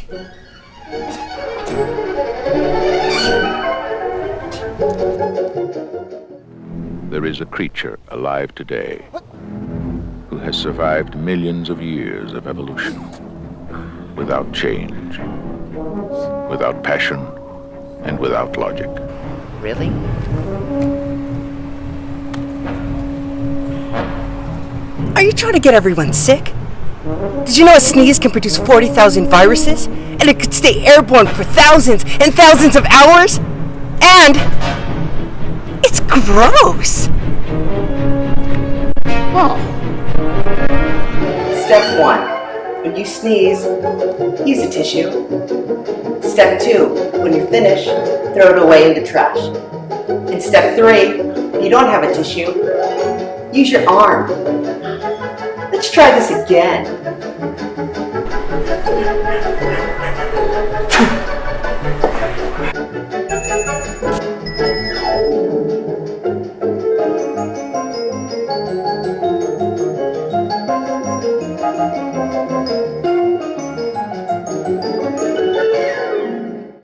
There is a creature alive today who has survived millions of years of evolution without change, without passion, and without logic. Really? Are you trying to get everyone sick? Did you know a sneeze can produce 40,000 viruses? And it could stay airborne for thousands and thousands of hours? And it's gross! Oh. Step 1. When you sneeze, use a tissue. Step 2. When you're finished, throw it away in the trash. And step 3. If you don't have a tissue, use your arm. Let's try this again.